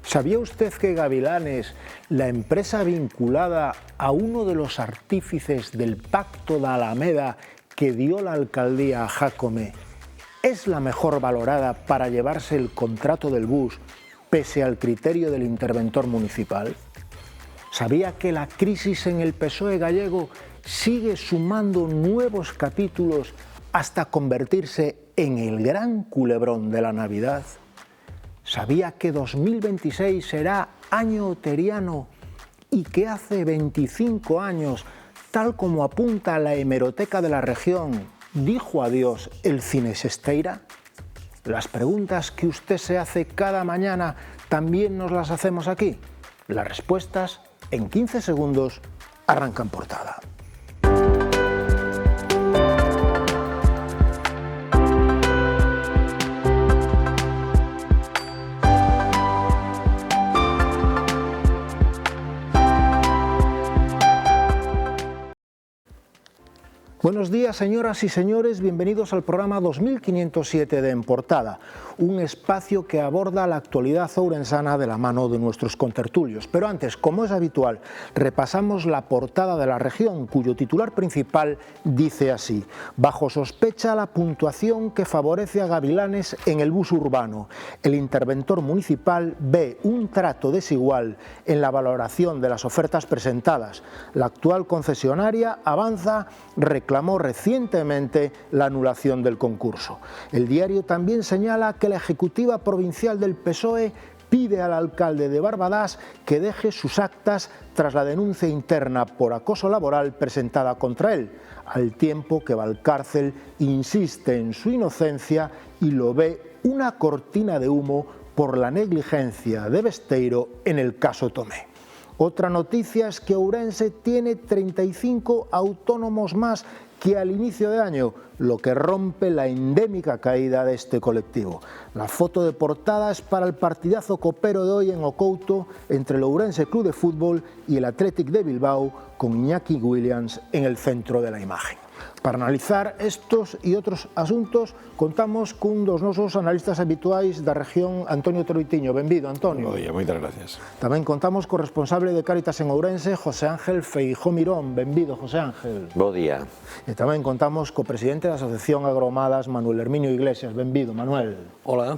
¿Sabía usted que Gavilanes, la empresa vinculada a uno de los artífices del Pacto de Alameda que dio la alcaldía a Jácome, es la mejor valorada para llevarse el contrato del bus pese al criterio del interventor municipal? ¿Sabía que la crisis en el PSOE gallego sigue sumando nuevos capítulos hasta convertirse en el gran culebrón de la Navidad? ¿Sabía que 2026 será año oteriano y que hace 25 años, tal como apunta la hemeroteca de la región, dijo adiós el Cinesesteira? Las preguntas que usted se hace cada mañana también nos las hacemos aquí. Las respuestas en 15 segundos arrancan Portada. Buenos días, señoras y señores, bienvenidos al programa 2507 de En Portada, un espacio que aborda la actualidad ourensana de la mano de nuestros contertulios. Pero antes, como es habitual, repasamos la portada de la región, cuyo titular principal dice así: bajo sospecha la puntuación que favorece a Gavilanes en el bus urbano. El interventor municipal ve un trato desigual en la valoración de las ofertas presentadas. La actual concesionaria Avanza reclamó recientemente la anulación del concurso. El diario también señala que la Ejecutiva Provincial del PSOE pide al alcalde de Barbadás que deje sus actas tras la denuncia interna por acoso laboral presentada contra él, al tiempo que Valcárcel insiste en su inocencia y lo ve una cortina de humo por la negligencia de Besteiro en el caso Tomé. Otra noticia es que Ourense tiene 35 autónomos más que al inicio de año, lo que rompe la endémica caída de este colectivo. La foto de portada es para el partidazo copero de hoy en Ocouto entre el Ourense Club de Fútbol y el Athletic de Bilbao, con Iñaki Williams en el centro de la imagen. Para analizar estos y otros asuntos contamos con dos nosos analistas habituais da región, Antonio Troitiño. Benvido, Antonio. Bo día, moitas gracias. Tamén contamos co responsable de Cáritas en Ourense, José Ángel Feijó Mirón. Benvido, José Ángel. Bo día. E tamén contamos co presidente da Asociación Agromadas, Manuel Herminio Iglesias. Benvido, Manuel. Hola.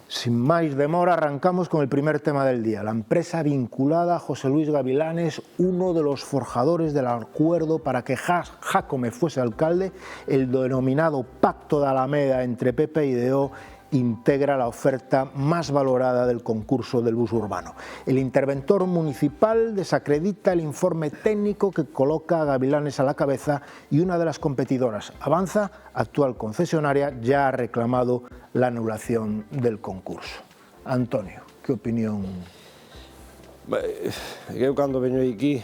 Sin más demora, arrancamos con el primer tema del día. La empresa vinculada a José Luis Gavilanes, uno de los forjadores del acuerdo para que Jácome fuese alcalde, el denominado Pacto de Alameda entre PP y DO, integra la oferta más valorada del concurso del bus urbano. El interventor municipal desacredita el informe técnico que coloca a Gavilanes a la cabeza y una de las competidoras, Avanza, actual concesionaria, ya ha reclamado la anulación del concurso. Antonio, que opinión? Eu cando veño aquí,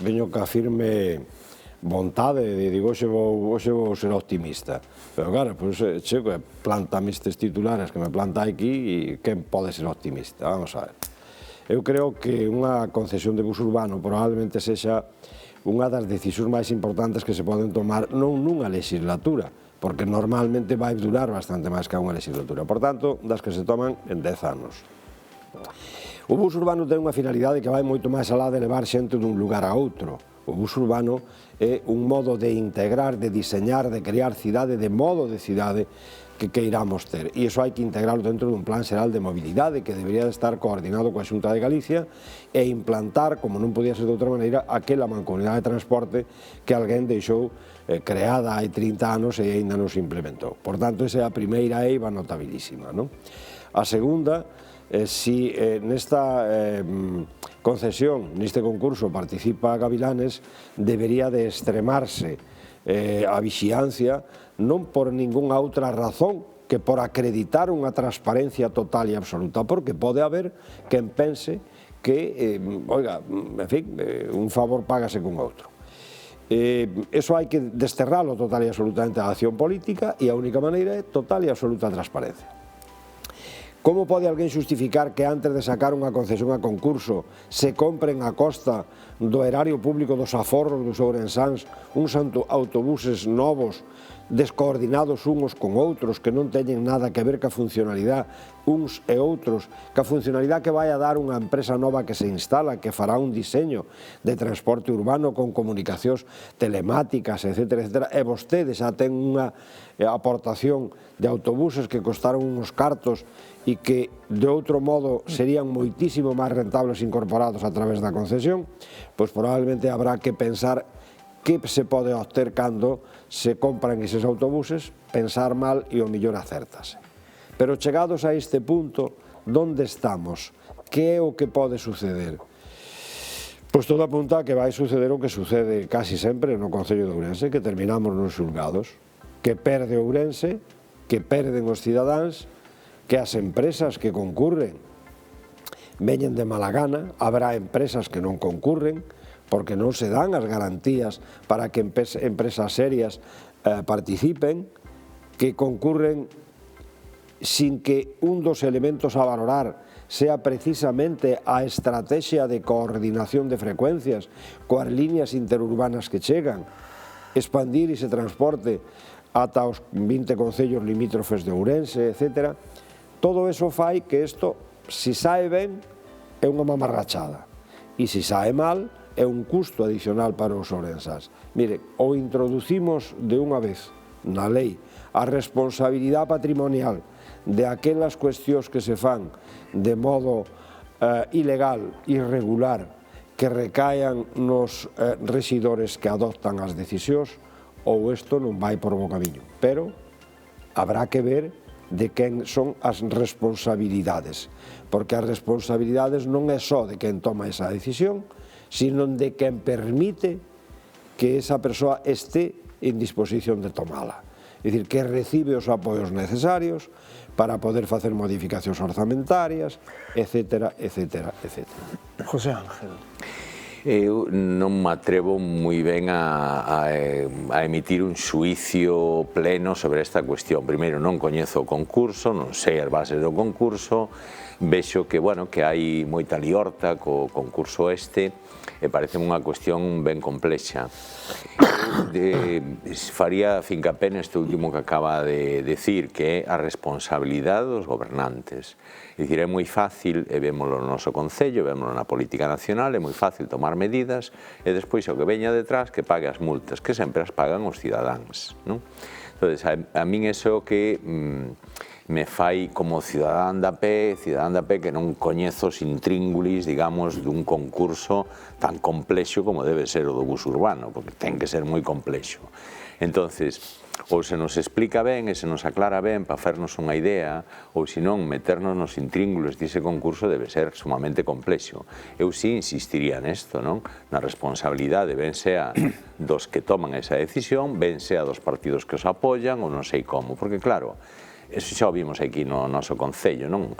veño ca firme vontade de digo, hoxe vou ser optimista. Pero claro, pues, chego e plantame estes titulares que me planta aquí e quen pode ser optimista? Vamos a ver. Eu creo que unha concesión de bus urbano probablemente sexa unha das decisións máis importantes que se poden tomar non nunha legislatura, porque normalmente vai durar bastante máis que unha legislatura. Por tanto, das que se toman en 10 anos. O bus urbano ten unha finalidade que vai moito máis alá de levar xente dun lugar a outro. O bus urbano é un modo de integrar, de diseñar, de crear cidade, de modo de cidade que queiramos ter. E iso hai que integrarlo dentro dun plan xeral de mobilidade que debería de estar coordinado coa Xunta de Galicia e implantar, como non podía ser de outra maneira, aquela mancomunidade de transporte que alguén deixou creada hai 30 anos e ainda non se implementou. Por tanto, esa é a primeira eiva notabilísima, non? A segunda, si nesta concesión, neste concurso, participa Gavilanes, debería de extremarse a vixiancia non por ningunha outra razón que por acreditar unha transparencia total e absoluta, porque pode haber quen pense que, oiga, en fin, un favor págase con outro. Eso hai que desterralo total e absolutamente da acción política e a única maneira é total e absoluta transparencia. Como pode alguén xustificar que antes de sacar unha concesión a concurso se compren a costa do erario público dos aforros dos ourensáns uns autobuses novos descoordinados uns con outros, que non teñen nada que ver ca funcionalidade uns e outros, ca funcionalidade que vai a dar unha empresa nova que se instala, que fará un diseño de transporte urbano con comunicacións telemáticas, etc., etc., e vostedes xa ten unha aportación de autobuses que costaron uns cartos e que de outro modo serían moitísimo máis rentables incorporados a través da concesión, pois probablemente habrá que pensar que se pode obter cando se compran eses autobuses, pensar mal e o mellor acertase. Pero chegados a este punto, onde estamos? Que é o que pode suceder? Pois todo apunta a que vai suceder o que sucede casi sempre no Concello de Ourense, que terminamos nos xulgados, que perde Ourense, que perden os cidadáns, que as empresas que concurren veñen de mala gana, habrá empresas que non concurren, porque non se dan as garantías para que empresas serias participen, que concurren sin que un dos elementos a valorar sea precisamente a estrategia de coordinación de frecuencias coas líneas interurbanas que chegan, expandir ese transporte ata os 20 concellos limítrofes de Ourense, etc. Todo eso fai que isto, se sae ben, é unha mamarrachada, e se sae mal, é un custo adicional para os ourensás. Mire, ou introducimos de unha vez na lei a responsabilidade patrimonial de aquelas cuestións que se fan de modo ilegal, irregular, que recaian nos rexidores que adoptan as decisións, ou isto non vai por bo camiño. Pero habrá que ver de quen son as responsabilidades, porque as responsabilidades non é só de quen toma esa decisión, sino de quen permite que esa persoa este en disposición de tomala. É dicir, que recibe os apoios necesarios para poder facer modificacións orzamentarias, etc., etc., etc. José Ángel. Eu non me atrevo moi ben a emitir un xuicio pleno sobre esta cuestión. Primeiro, non coñezo o concurso, non sei as bases do concurso, vexo que, bueno, que hai moita liorta co concurso este e parece unha cuestión ben complexa. Faría fincapé neste último que acaba de decir, que é a responsabilidade dos gobernantes. É dicir, é moi fácil, e vémolo no noso Concello, vémolo na política nacional, é moi fácil tomar medidas e despois o que veña detrás que pague as multas, que sempre as pagan os cidadáns, non? Entón, a min é o que me fai como cidadán da pé que non coñezo os intríngulis, digamos, dun concurso tan complexo como debe ser o do bus urbano, porque ten que ser moi complexo. Entonces, ou se nos explica ben e se nos aclara ben para farnos unha idea, ou se non, meternos nos intríngulos dese concurso debe ser sumamente complexo. Eu sí insistiría nesto, non? Na responsabilidade, ben sea dos que toman esa decisión, ben sea dos partidos que os apoian, ou non sei como, porque claro, eso xa o vimos aquí no noso Concello, non?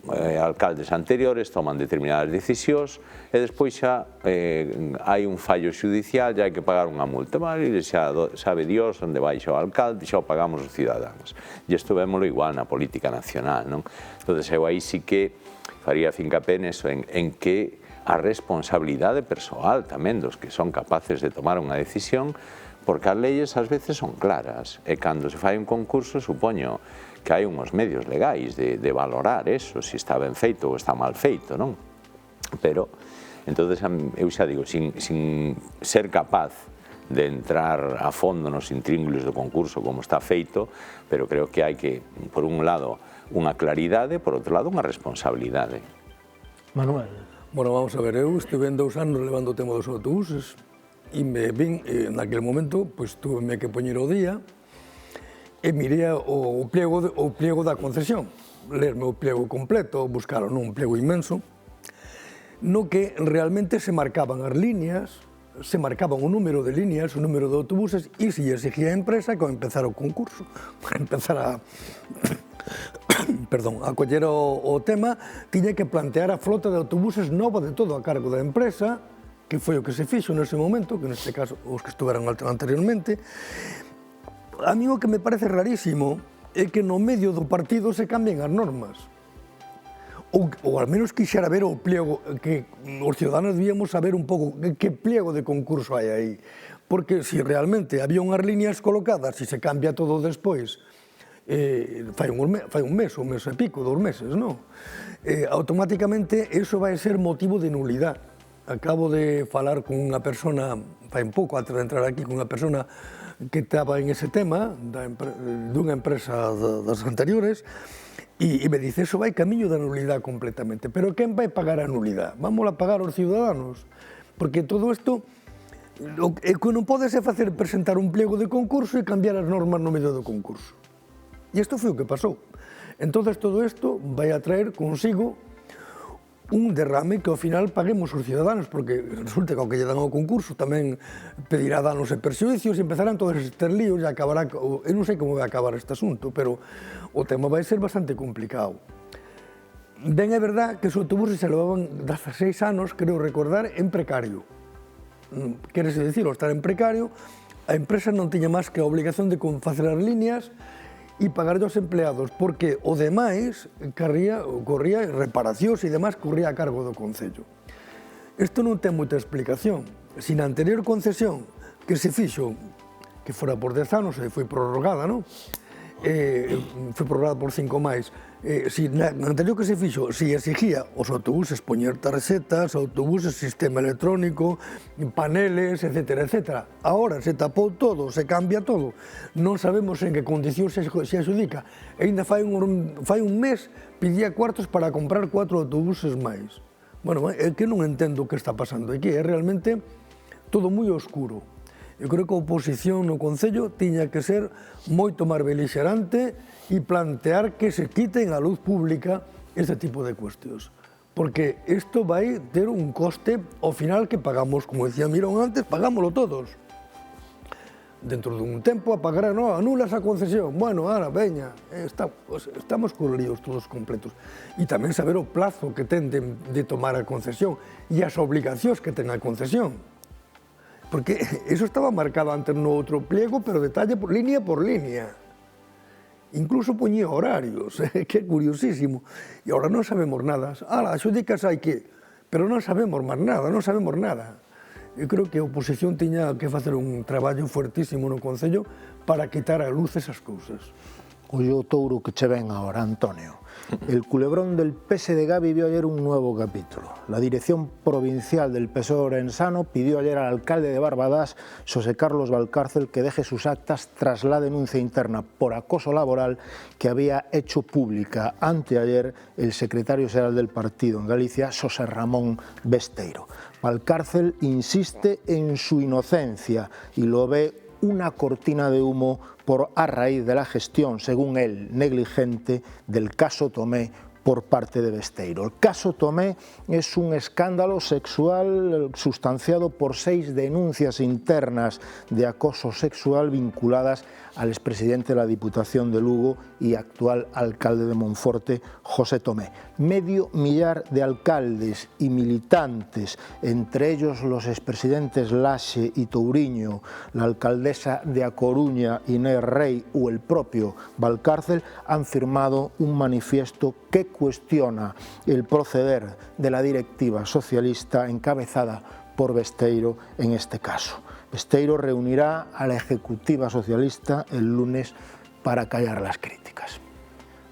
Alcaldes anteriores toman determinadas decisións e despois xa hai un fallo xudicial e hai que pagar unha multa. E xa sabe Dios onde vai xa o alcalde, xa o pagamos os cidadáns. E isto vémolo igual na política nacional, non? Entón, eu aí sí que faría fincapé neso, en que a responsabilidade persoal tamén dos que son capaces de tomar unha decisión, porque as leyes ás veces son claras e cando se fai un concurso supoño que hai unhos medios legais de valorar eso, se está ben feito ou está mal feito, non? Pero, entón, eu xa digo, sin ser capaz de entrar a fondo nos intríngulis do concurso como está feito, pero creo que hai que, por un lado, unha claridade, por outro lado, unha responsabilidade. Manuel. Bueno, vamos a ver, eu estive 2 anos levando o tema dos autobuses e me vin, naquele momento, pois tuveme que poñer o día e mirei o pliego da concesión, lerme o pliego completo, buscar un pliego inmenso, no que realmente se marcaban as líneas, se marcaban o número de líneas, o número de autobuses e se exigía a empresa que ao empezar o concurso, para empezar a coller o tema, tiña que plantear a flota de autobuses nova de todo a cargo da empresa, que foi o que se fixo nese momento, que neste caso os que estuveran anteriormente. A mí o que me parece rarísimo é que no medio do partido se cambien as normas. ou al menos quixera ver o pliego, que os ciudadanos debíamos saber un pouco que pliego de concurso hai aí, porque se realmente había unhas líneas colocadas e se cambia todo despois, fai un mes e pico, 2 meses, non? Automáticamente iso vai ser motivo de nulidade. Acabo de falar con unha persona, fai un pouco antes de entrar aquí, con unha persona que estaba en ese tema, dunha empresa das anteriores, e me dice, eso vai camiño da nulidade completamente. Pero quen vai pagar a nulidade? Vamos a pagar os ciudadanos? Porque todo isto, o que non pode ser facer presentar un pliego de concurso e cambiar as normas no medio do concurso. E isto foi o que pasou. Entón, todo isto vai a traer consigo un derrame que ao final paguemos os ciudadanos, porque resulta que ao que lle dan ao concurso tamén pedirá danos e perxuicios e empezarán todos estes líos e acabará, eu non sei como vai acabar este asunto, pero o tema vai ser bastante complicado. Ben é verdad que os autobuses se levaban 16 anos, creo recordar, en precario. Queres dicir, ao estar en precario, a empresa non tiña máis que a obligación de facer as líneas e pagar aos empleados, porque o demais corría reparacións e demais corría a cargo do Concello. Isto non ten moita explicación. Se na anterior concesión que se fixo, que fora por 10 anos e foi prorrogada, non? Foi prorrogada por 5 máis, se na anterior que se fixo, se exigía os autobuses poñer tarxetas, autobuses, sistema electrónico, paneles, etcétera, etcétera. Ahora se tapou todo, se cambia todo, non sabemos en que condicións se adjudica. E ainda fai un mes pedía cuartos para comprar 4 autobuses máis. Bueno, é que non entendo o que está pasando aquí, é realmente todo moi oscuro. Eu creo que a oposición no Concello tiña que ser moito máis belixerante e plantear que se quiten a luz pública este tipo de cuestións. Porque isto vai ter un coste ao final que pagamos, como decía Mirón antes, pagámoslo todos. Dentro dun tempo apagará, non, anulas a concesión. Bueno, ahora, veña, estamos con líos todos completos. E tamén saber o plazo que ten de tomar a concesión e as obligacións que ten a concesión. Porque eso estaba marcado antes no outro pliego, pero detalle por línea. Incluso poñía horarios, que é curiosísimo. E agora non sabemos nada. As xudicas hai que... Pero non sabemos máis nada, non sabemos nada. Eu creo que a oposición tiña que facer un traballo fuertísimo no Concello para quitar a luz esas cousas. Oye o touro que che ven ahora, Antonio. El culebrón del PSDG vivió ayer un nuevo capítulo. La dirección provincial del PSOE orensano pidió ayer al alcalde de Barbadás, Xosé Carlos Valcárcel, que deje sus actas tras la denuncia interna por acoso laboral que había hecho pública anteayer el secretario general del partido en Galicia, Xosé Ramón Besteiro. Valcárcel insiste en su inocencia y lo ve una cortina de humo a raíz de la gestión, según él, negligente del caso Tomé por parte de Besteiro. El caso Tomé es un escándalo sexual sustanciado por 6 denuncias internas de acoso sexual vinculadas al expresidente de la Diputación de Lugo y actual alcalde de Monforte, José Tomé. Medio millar de alcaldes y militantes, entre ellos los expresidentes Laxe y Touriño, la alcaldesa de A Coruña, Inés Rey, o el propio Valcárcel, han firmado un manifiesto que cuestiona el proceder de la directiva socialista encabezada por Besteiro en este caso. Besteiro reunirá a la ejecutiva socialista el lunes para callar las críticas.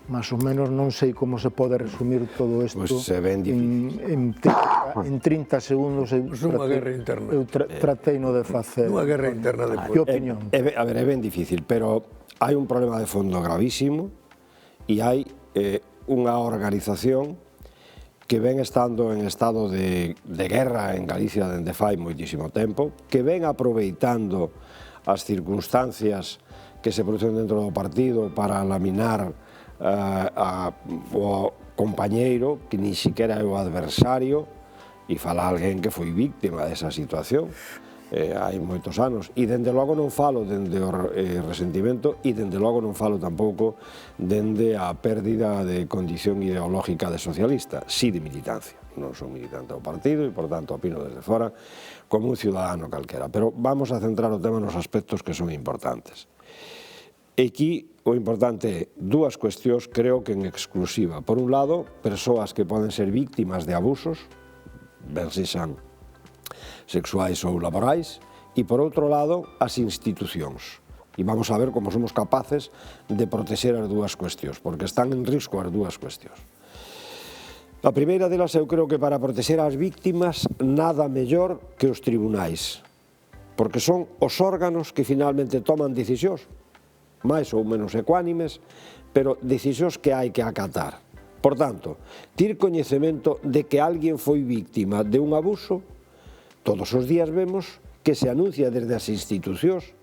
Más o menos non sei como se pode resumir todo isto en 30 segundos. Unha guerra interna. Eu tratei no de facer. Unha guerra interna de Que opinión? A ver, é ben difícil, pero hai un problema de fondo gravísimo e hai unha organización que ven estando en estado de guerra en Galicia dende fai moitísimo tempo, que ven aproveitando as circunstancias que se producen dentro do partido para laminar o compañeiro, que ni siquiera é o adversario, e fala alguén que foi víctima desa situación hai moitos anos, e dende logo non falo dende o resentimento e dende logo non falo tampouco dende a pérdida de condición ideológica de socialista, sí de militancia. Non son militante do partido e, por tanto, opino desde fora como un ciudadano calquera. Pero vamos a centrar o tema nos aspectos que son importantes. E aquí o importante é dúas cuestións, creo que en exclusiva. Por un lado, persoas que poden ser víctimas de abusos, ben sexan sexuais ou laborais, e por outro lado, as institucións. E vamos a ver como somos capaces de protexer as dúas cuestións, porque están en risco as dúas cuestións. A primeira delas, eu creo que para protexer as víctimas, nada mellor que os tribunais, porque son os órganos que finalmente toman decisións, máis ou menos ecuánimes, pero decisións que hai que acatar. Por tanto, ter coñecemento de que alguén foi víctima de un abuso, todos os días vemos que se anuncia desde as institucións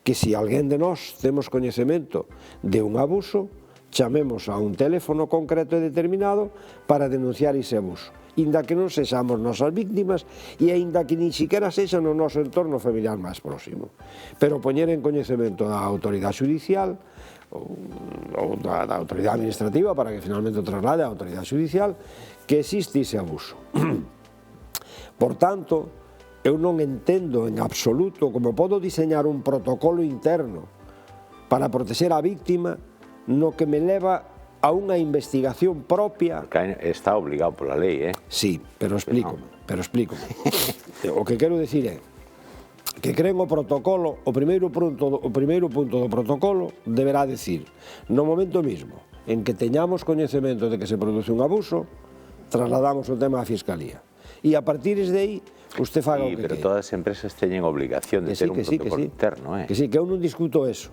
que se alguén de nós temos coñecemento de un abuso, chamemos a un teléfono concreto e determinado para denunciar ese abuso, inda que non sexamos nosas víctimas e inda que nin siquiera sexa no noso entorno familiar máis próximo. Pero poñer en coñecemento da autoridade judicial ou da autoridade administrativa para que finalmente o traslade á autoridade judicial que existe ese abuso. Por tanto, eu non entendo en absoluto como podo diseñar un protocolo interno para protexer a víctima no que me leva a unha investigación propia. Está obligado pola lei, Sí, pero explícome. O que quero dicir é que creen o protocolo, o primeiro punto do protocolo deberá decir, no momento mismo en que teñamos coñecemento de que se produce un abuso, trasladamos o tema á Fiscalía. E a partir de aí, usted faga o que pero queira. todas as empresas teñen obligación de ter un protocolo interno, Que sí, que eu non discuto eso.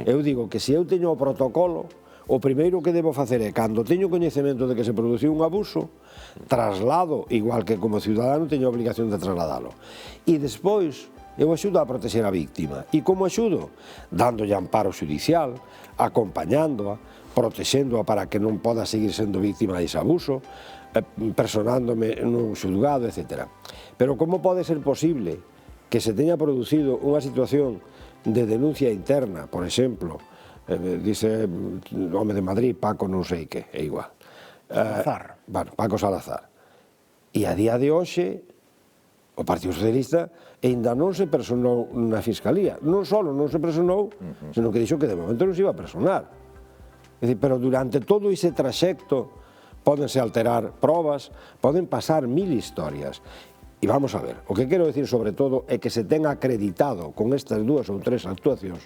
Eu digo que se eu teño o protocolo, o primeiro que debo facer é, cando teño coñecemento de que se produciu un abuso, traslado, igual que como ciudadano teño a obligación de trasladalo. E despois, eu axudo a protexer a víctima. E como axudo? Dándolle amparo judicial, acompañándoa, protexéndoa para que non poda seguir sendo víctima dese abuso, personándome nun xulgado, etc. Pero como pode ser posible que se teña producido unha situación de denuncia interna, por exemplo, dice o home de Madrid, Paco non sei que, é igual. Salazar. Bueno, Paco Salazar. E a día de hoxe, o Partido Socialista ainda non se personou na Fiscalía. Non só non se personou, senón que dixo que de momento non se iba a personar. É dicir, pero durante todo ese traxecto pódense alterar probas, poden pasar mil historias. E vamos a ver, o que quero decir sobre todo é que se ten acreditado con estas dúas ou tres actuacións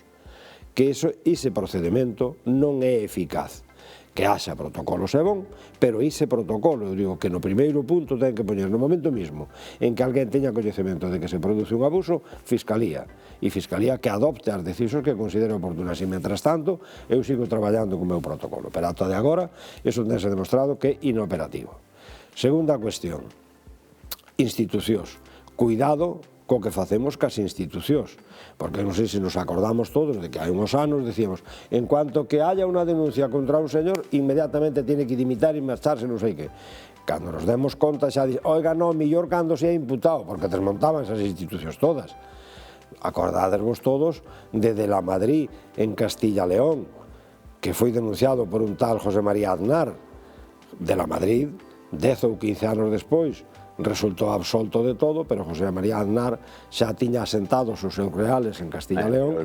que ese procedimento non é eficaz. Que haxa protocolos é bon, pero ese protocolo, eu digo que no primeiro punto ten que poñer no momento mismo en que alguén teña coñecemento de que se produce un abuso, Fiscalía. E Fiscalía que adopte as decisións que considere oportunas. E, mentras tanto, eu sigo traballando co meu protocolo. Pero ata de agora, iso tense demostrado que é inoperativo. Segunda cuestión, institucións. Cuidado co que facemos cas institucións, porque non sei se nos acordamos todos de que hai uns anos decíamos, en cuanto que haya unha denuncia contra un señor, inmediatamente tiene que dimitar e marcharse non sei que. Cando nos demos conta xa dice, oiga, non, millor cando se ha imputado, porque desmontaban esas institucións todas. Acordádesvos todos de la Madrid en Castilla León, que foi denunciado por un tal José María Aznar, de la Madrid, 10 ou 15 anos despois, resultou absolto de todo, pero José María Aznar xa tiña asentados os seus reales en Castilla e León.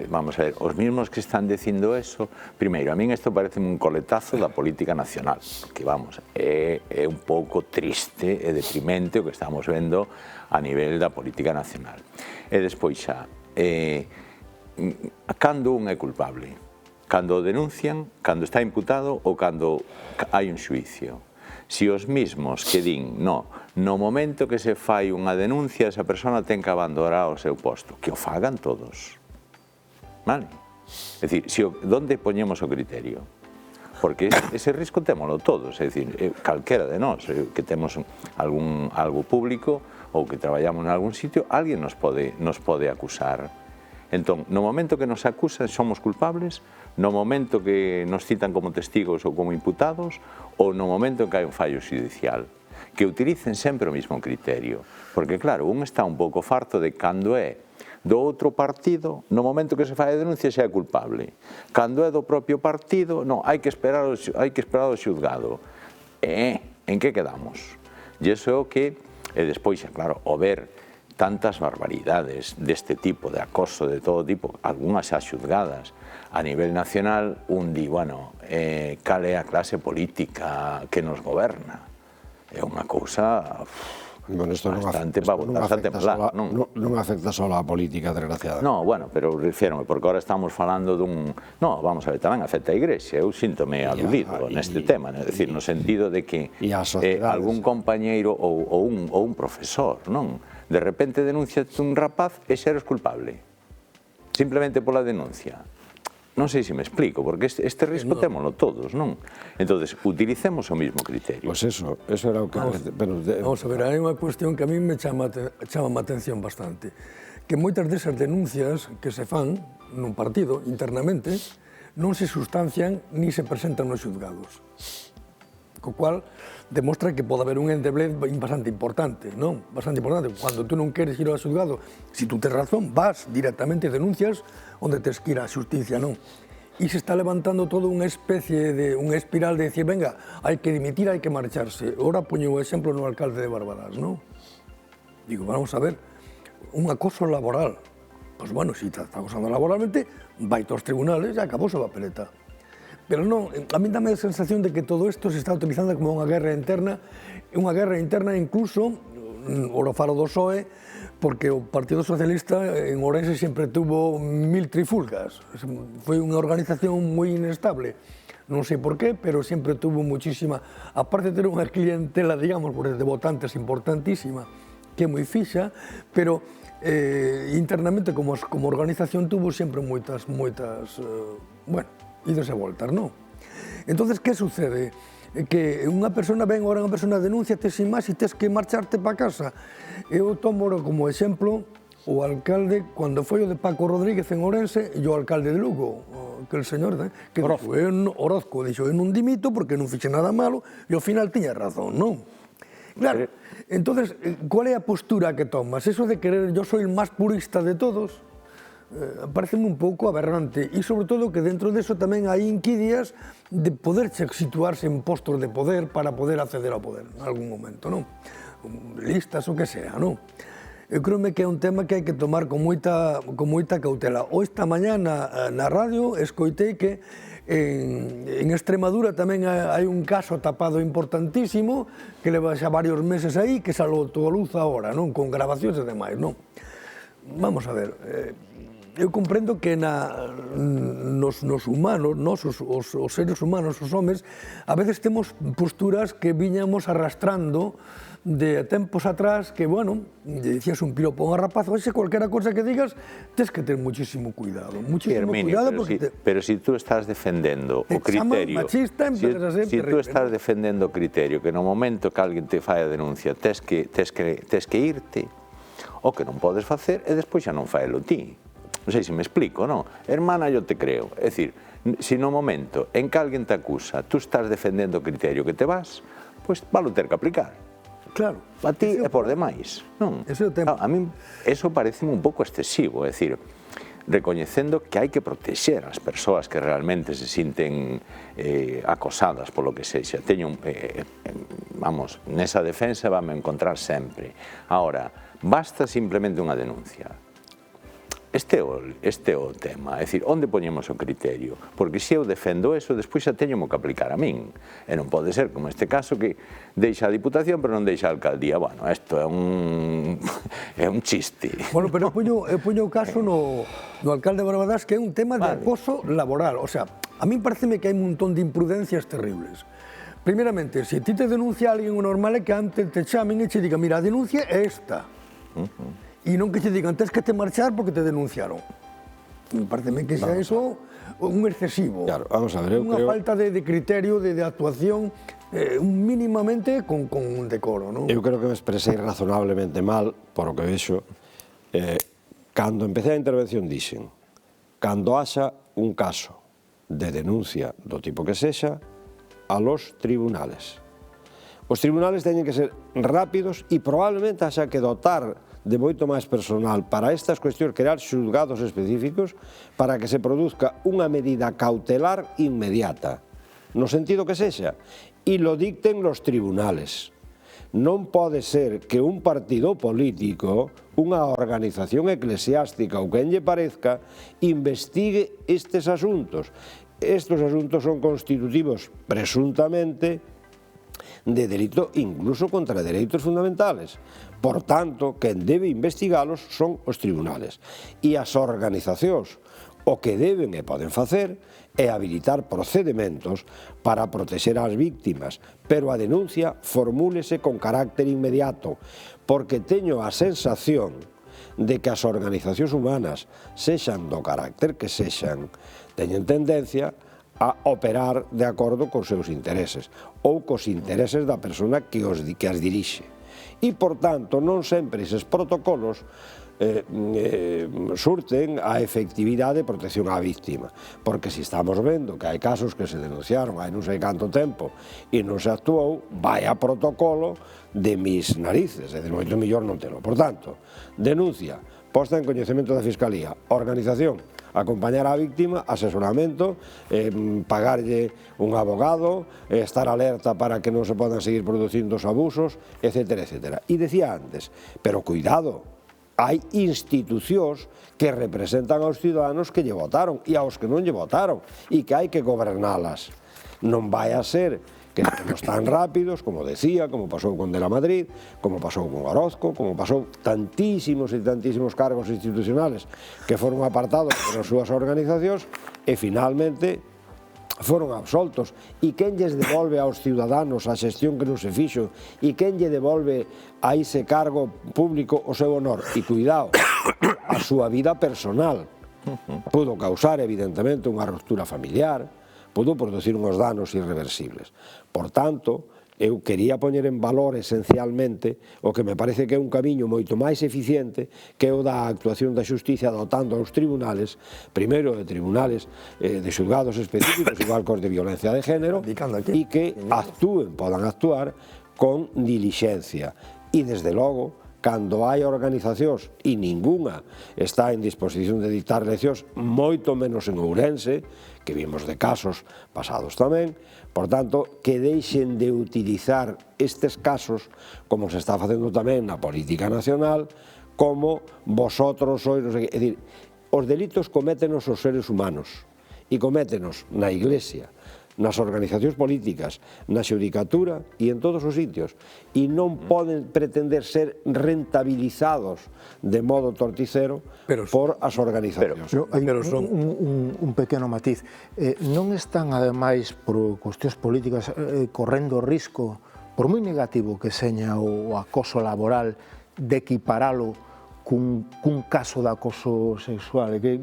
Vamos a ver, os mismos que están dicindo eso, primeiro, a min isto parece un coletazo da política nacional, que vamos, é un pouco triste e deprimente o que estamos vendo a nivel da política nacional. E despois xa, cando un é culpable? Cando o denuncian, cando está imputado ou cando hai un xuicio? Si os mismos que din, no momento que se fai unha denuncia, esa persona ten que abandonar o seu posto, que o fagan todos. Vale? É dicir, onde poñemos o criterio? Porque ese risco témolo todos, é dicir, calquera de nós, que temos algo público ou que traballamos en algún sitio, alguén nos pode acusar. Entón, no momento que nos acusan, somos culpables, no momento que nos citan como testigos ou como imputados, ou no momento en que hai un fallo judicial, que utilicen sempre o mesmo criterio. Porque, claro, un está un pouco farto de cando é do outro partido, no momento que se fai a denuncia, xa é culpable. Cando é do propio partido, non, hai que esperar o xulgado. En que quedamos? E iso é o que, e despois, claro, o ver tantas barbaridades deste tipo, de acoso de todo tipo, algunhas xa xulgadas, a nivel nacional un di, bueno, cal é a clase política que nos goberna? É unha cousa bastante mala. Non afecta só a política, desgraciadamente. No, bueno, pero refírome, porque ahora estamos falando dun... No, vamos a ver, tamén afecta a Igrexa, eu síntome aludido neste tema, é dicir, no sentido de que algún compañeiro ou un profesor, non? De repente denunciate un rapaz e xa eres culpable, simplemente pola denuncia. Non sei se me explico, porque este risco témolo todos, non? Entón, utilicemos o mismo criterio. Pois eso era o que... Vamos a ver, hai unha cuestión que a mí me chama a atención bastante, que moitas desas denuncias que se fan nun partido internamente non se sustancian ni se presentan nos xuzgados. Co cual, demostra que pode haber un endeblez bastante importante, non? Bastante importante. Cando tú non queres ir ao xuzgado, se tú tes razón, vas directamente e denuncias onde tes que ir á xusticia, non? E se está levantando toda unha especie de unha espiral de decir, venga, hai que dimitir, hai que marcharse. Ora poño o exemplo no alcalde de Barbadas, non? Digo, vamos a ver, un acoso laboral. Pois bueno, se está acosando laboralmente, vai aos tribunales e acabou a papeleta. Pero non, a mí dame a sensación de que todo isto se está utilizando como unha guerra interna incluso, ora falo do PSOE, porque o Partido Socialista en Ourense sempre tuvo 1000 trifulgas. Foi unha organización moi inestable. Non sei por qué, pero sempre tuvo muchísima... Aparte de ter unha clientela, digamos, de votantes importantísima, que é moi fixa, pero internamente como organización tuvo sempre moitas, bueno, idas e voltas, non? Entonces, que sucede? Que unha persona ven, agora unha persona denúnciate sin máis e tes que marcharte para casa. Eu tomo como exemplo o alcalde, cando foi o de Paco Rodríguez en Ourense, e o alcalde de Lugo, aquel señor, que Orozco, dixo, eu non dimito porque non fixe nada malo, e ao final tiña razón, non? Claro, entonces, cual é a postura que tomas? Eso de querer, yo soy el más purista de todos, pareceme un pouco aberrante, e sobre todo que dentro deso tamén hai inquidias de poder situarse en postos de poder para poder acceder ao poder en algún momento, non? Listas o que sea, non? Eu creo que é un tema que hai que tomar con moita cautela. O esta mañá na radio escoitei que en Extremadura tamén hai un caso tapado importantísimo que leva xa varios meses aí, que saltou a luz agora, non? Con grabacións e demais, non? Vamos a ver, eu comprendo que nos humanos, os seres humanos, os homes, a veces temos posturas que viñamos arrastrando de tempos atrás que, bueno, dicías un piropo a un rapaz, oxe, cualquera cosa que digas, tes que ter muchísimo cuidado. Pero si tú estás defendendo o criterio, si tú estás defendendo o criterio que no momento que alguén te fai a denuncia tes que irte, o que non podes facer e despois xa non faelo ti. Non sei se me explico, non? Hermana, yo te creo. É dicir, se no momento en que alguén te acusa, tú estás defendendo o criterio que te vas, pois valo ter que aplicar. Claro. A ti é por demais, non? A mí eso parece un pouco excesivo, é dicir, recoñecendo que hai que protexer as persoas que realmente se sinten acosadas polo que sexa. Teño, vamos, nesa defensa vame encontrar sempre. Ahora, basta simplemente unha denuncia. Este é o tema, é dicir, onde poñemos o criterio? Porque se eu defendo eso, despois xa teño que aplicar a min. E non pode ser, como este caso, que deixa a Diputación, pero non deixa a Alcaldía. Bueno, isto é un chiste. Bueno, pero eu poño o caso no alcalde de Barbadas, que é un tema de acoso laboral. O sea, a mí pareceme que hai un montón de imprudencias terribles. Primeramente, se ti te denuncia alguén, o normal é que antes te chamen e che digan, mira, a denuncia é esta. E non que te digan, tens que te marchar porque te denunciaron. Pareceme que xa iso un excesivo. Claro, vamos a ver, eu creo... Unha falta de criterio, de actuación, mínimamente con decoro, non? Eu creo que me expresei razonablemente mal, por o que vexo. Cando empecé a intervención dixen, cando haxa un caso de denuncia do tipo que sexa, a los tribunales. Os tribunales teñen que ser rápidos e probablemente haxa que dotar de moito máis personal para estas cuestións, crear xulgados específicos para que se produzca unha medida cautelar inmediata, no sentido que sexa, e lo dicten los tribunales. non pode ser que un partido político, unha organización eclesiástica ou quen lle parezca, investigue estes asuntos. Estes asuntos son constitutivos, presuntamente, de delito incluso contra dereitos fundamentales. Por tanto, quen debe investigalos son os tribunales. E as organizacións o que deben e poden facer é habilitar procedementos para protexer as víctimas, pero a denuncia formúlese con carácter inmediato, porque teño a sensación de que as organizacións humanas, sexan do carácter que sexan, teñen tendencia a operar de acordo cos seus intereses ou cos intereses da persona que as dirixe. E, por tanto, non sempre eses protocolos surten a efectividade de protección á víctima, porque se estamos vendo que hai casos que se denunciaron hai non sei canto tempo e non se actuou, vai a protocolo de mis narices, é dicir, moito mellor non telo. Por tanto, denuncia, posta en coñecemento da Fiscalía, organización, acompañar á víctima, asesoramento, pagarlle un abogado, estar alerta para que non se podan seguir producindo os abusos, etcétera, etcétera. E decía antes, pero cuidado, hai institucións que representan aos ciudadanos que lle votaron e aos que non lle votaron e que hai que gobernalas. Non vai a ser que estemos tan rápidos, como decía, como pasou con De la Madrid, como pasou con Orozco, como pasou tantísimos e tantísimos cargos institucionales que foron apartados por as súas organizacións e finalmente foron absoltos. E quen lles devolve aos ciudadanos a xestión que non se fixo e quen lle devolve a ese cargo público o seu honor e, cuidado, a súa vida personal. Pudo causar, evidentemente, unha ruptura familiar, pudo producir uns danos irreversibles. Por tanto, eu quería poñer en valor esencialmente o que me parece que é un camiño moito máis eficiente que é o da actuación da xustiza dotando aos tribunales, primeiro de tribunales de xulgados específicos, igual cos de violencia de género, e que actúen, podan actuar con dilixencia. E, desde logo, cando hai organizacións e ningunha está en disposición de dictar leccións, moito menos en Ourense, que vimos de casos pasados tamén, por tanto, que deixen de utilizar estes casos, como se está facendo tamén na política nacional, como vosotros sois, é dicir, os delitos cométenos os seres humanos, e cométenos na Iglesia, nas organizacións políticas, na xudicatura e en todos os sitios, e non poden pretender ser rentabilizados de modo torticero por as organizacións. Pero hai un pequeno matiz. Non están, ademais, por cuestións políticas, correndo o risco, por moi negativo que seña o acoso laboral, de equiparalo cun caso de acoso sexual, que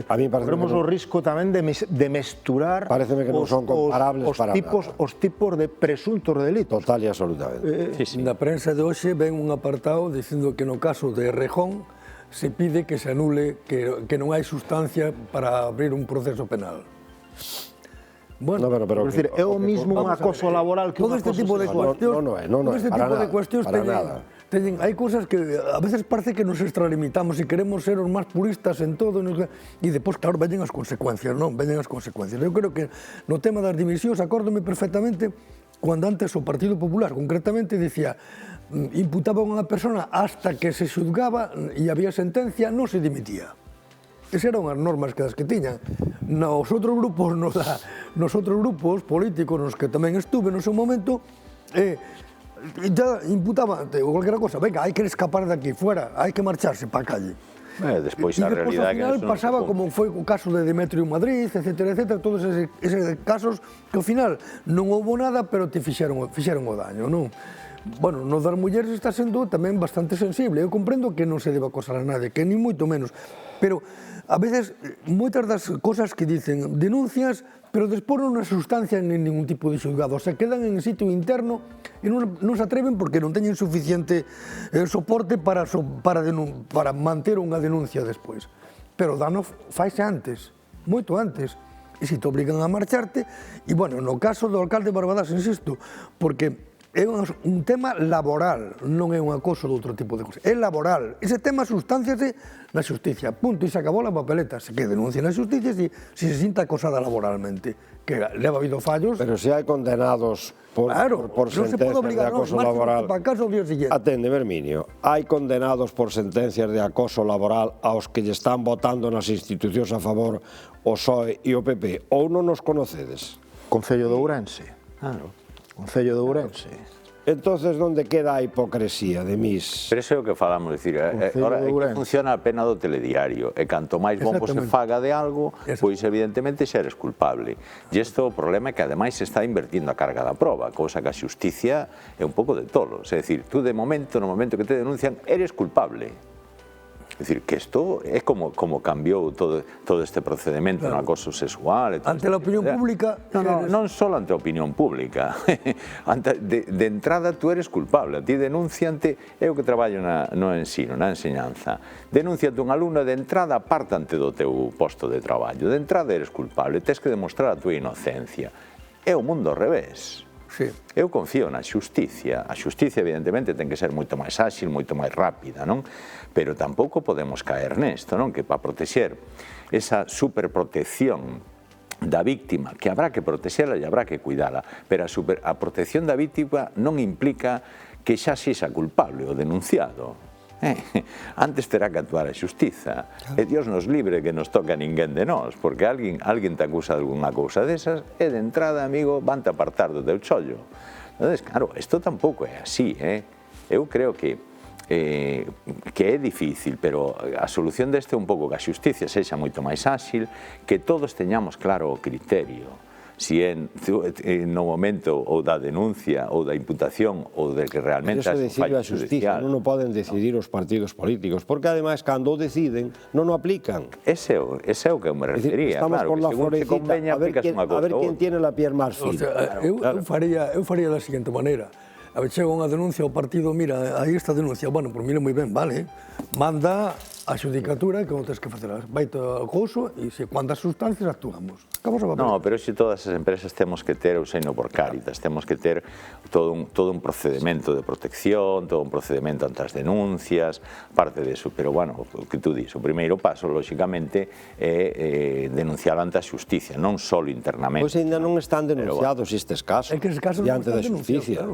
corremos o risco tamén de mesturar os tipos de presuntos delitos. Total e absolutamente. Na prensa de hoxe ven un apartado dicindo que no caso de Errejón se pide que se anule, que non hai sustancia para abrir un proceso penal. Bueno, é o mismo un acoso laboral que un acoso sexual. Non é, para nada. Hai cousas que a veces parece que nos extralimitamos e queremos ser os máis puristas en todo e depois, claro, veñen as consecuencias, non? Veñen as consecuencias. Eu creo que no tema das dimisións, acórdome perfectamente cando antes o Partido Popular, concretamente, dicía imputaba a unha persona hasta que se xulgaba e había sentencia, non se dimitía. Esas eran as normas que tiñan. Nos outros grupos políticos nos que tamén estuve no seu momento, ya imputaba ou calquera cosa, venga, hai que escapar de aquí, fuera, hai que marcharse para a calle. Despois a realidade ao final pasaba como foi o caso de Demetrio Madrid, etcétera, todos eses casos que ao final non houbo nada, pero te fixeron o daño, non? Bueno, no das mulleres está sendo tamén bastante sensible. Eu comprendo que non se debe acosar a nadie, que ni moito menos, pero a veces moitas das cosas que dicen denuncias, pero despois non se sustancian en ningún tipo de xulgado, se quedan en sitio interno e non se atreven porque non teñen suficiente soporte para manter unha denuncia despois. Pero o dano faise antes, moito antes, e se te obligan a marcharte, e bueno, no caso do alcalde Barbadas, insisto, porque é un tema laboral, non é un acoso de outro tipo de cosas. É laboral. Ese tema sustanciase na xusticia. Punto. E se acabou a papeleta. Se que denuncia na xusticia se se sinta acosada laboralmente. Que leva habido fallos. Pero se hai condenados por sentencias de acoso laboral... Atende, Herminio. Hai condenados por sentencias de acoso laboral aos que lle están votando nas institucións a favor o PSOE e o PP. Ou non nos conocedes? Concello de Ourense. Claro. Concello de Ourense. Entonces, onde queda a hipocresía de mis... Pero iso é o que falamos, dicir, ahora é que funciona a pena do telediario, e canto máis bombo se faga de algo, pois evidentemente xa eres culpable. E isto o problema é que ademais se está invertindo a carga da proba, cousa que a xusticia é un pouco de tolos, é dicir, tú de momento, no momento que te denuncian, eres culpable. É dicir, que isto é como cambiou todo este procedimento no acoso sexual. Ante a opinión pública... Non só ante a opinión pública. De entrada, tú eres culpable. A ti denunciante, é o que traballo no ensino, na enseñanza. Denunciante un alumno, de entrada, apartante do teu posto de traballo. De entrada, eres culpable. Tes que demostrar a tua inocencia. É o mundo ao revés. Sí. Eu confío na xusticia. A xusticia, evidentemente, ten que ser moito máis áxil, moito máis rápida, non? Pero tampouco podemos caer nesto, non? Que para protexer esa superprotección da víctima, que habrá que protexela e habrá que cuidala, pero a protección da víctima non implica que xa sexa culpable o denunciado. Antes terá que actuar a xustiza, e Dios nos libre que nos toque a ninguén de nós, porque alguén te acusa de alguna cousa desas, e de entrada, amigo, van te apartar do teu chollo. Entonces, claro, isto tampouco é así, eu creo que é difícil, pero a solución deste é un pouco que a xusticia sexa moito máis áxil, que todos teñamos claro o criterio, si é no momento ou da denuncia ou da imputación ou de que realmente hai un fallo judicial. Non o poden decidir os partidos políticos, porque ademais, cando o deciden, non o aplican. Ese é o que me refería. Estamos con la florecita, a ver quen tiene la piel máis fina. Eu faría da seguinte maneira. A ver, chega unha denuncia ao partido, mira, aí está a denuncia, bueno, por mira moi ben, vale, manda a xudicatura que non tens que facer, vaite ao couso e se cuando as sustancias actuamos. No, pero se todas as empresas temos que ter, eu sei no por Cáritas, temos que ter todo un procedimento de protección, todo un procedimento ante as denuncias, parte deso, pero bueno, o que tú dis, o primeiro paso, lóxicamente, é denunciar ante a xusticia, non só internamente. Pois ainda non están denunciados estes casos diante da xusticia.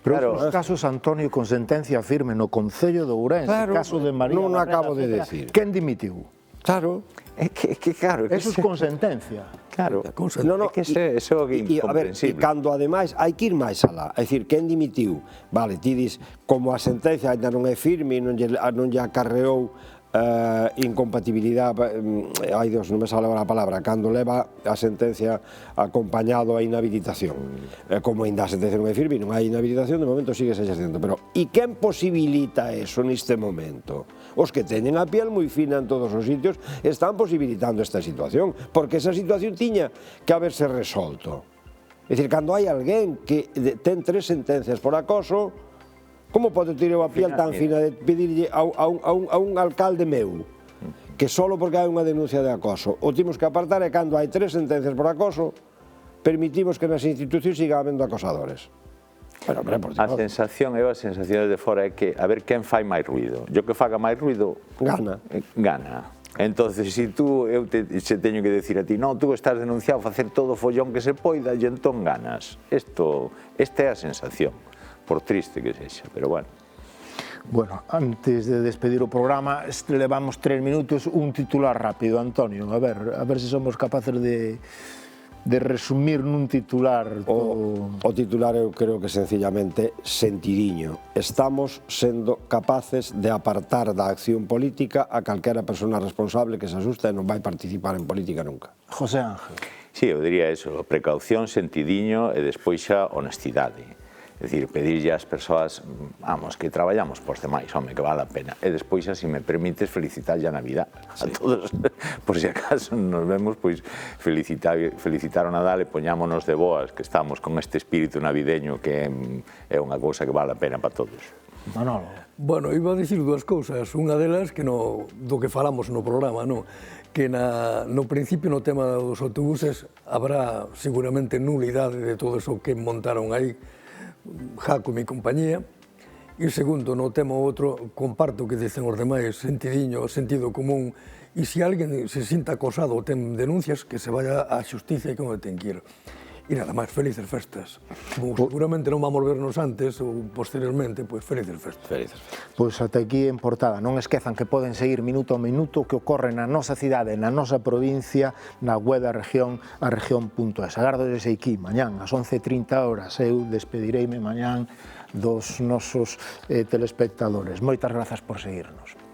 Pero os casos, Antonio, con sentencia firme no Concello de Ourense, caso de María... Non acabo de decir. Quen dimitiu? Claro. É que claro... Eso é con sentencia. Claro, é que iso é incomprensible. E cando, ademais, hai que ir máis alá. É dicir, quen dimitiu? Vale, ti dis, como a sentencia ainda non é firme, non lle acarreou incompatibilidade, ai Dios, non me sale agora a palabra, cando leva a sentencia acompañado a inhabilitación. Como ainda a sentencia non é firme, non hai inhabilitación, de momento sigue exercendo. Pero, e quen posibilita eso neste momento? Os que teñen a piel moi fina en todos os sitios están posibilitando esta situación, porque esa situación tiña que haberse resolto. É dicir, cando hai alguén que ten 3 sentencias por acoso, como pode ter a piel tan fina de pedirlle a un alcalde meu que só porque hai unha denuncia de acoso o temos que apartar, e cando hai 3 sentencias por acoso permitimos que nas institucións siga habendo acosadores? A sensación de fora é que a ver quen fai máis ruido. Eu que faga máis ruido gana. Entonces, se eu teño que decir a ti, non, tú estás denunciado, facer todo o follón que se poida e entón ganas. Esta é a sensación, por triste que sexa, pero bueno. Bueno, antes de despedir o programa, levamos 3 minutos, un titular rápido, Antonio, a ver se somos capaces de resumir nun titular. O titular eu creo que sencillamente sentidiño. Estamos sendo capaces de apartar da acción política a calquera persona responsable que se asusta e non vai participar en política nunca. José Ángel. Sí, eu diría eso, precaución, sentidiño e despois xa honestidade. É dicir, pedirlle ás persoas, vamos, que traballamos por demais, home, que vale a pena. E despois, se me permites, felicitar a Navidad a todos. Por si acaso nos vemos, pois felicitar o Nadal e poñámonos de boas, que estamos con este espírito navideño que é unha cousa que vale a pena para todos. Manolo. Bueno, iba a dicir 2 cousas. Unha delas, que do que falamos no programa, que no principio, no tema dos autobuses, habrá seguramente nulidade de todo eso que montaron aí, Jaco mi compañía. E segundo, no tema outro, comparto o que dicen os demais, sentidiño, sentido común, e se alguén se sinta acosado ou ten denuncias, que se vaya á xustiza e como ten que ir. E nada máis, felices festas. Como seguramente non vamos vernos antes ou posteriormente, pois felices festas. Felices festas. Pois ata aquí en Portada. Non esquezan que poden seguir minuto a minuto o que ocorre na nosa cidade, na nosa provincia, na web da región, a región.es. Agardo desde aquí, mañán, ás 11:30 horas. Eu despedireime mañán dos nosos telespectadores. Moitas grazas por seguirnos.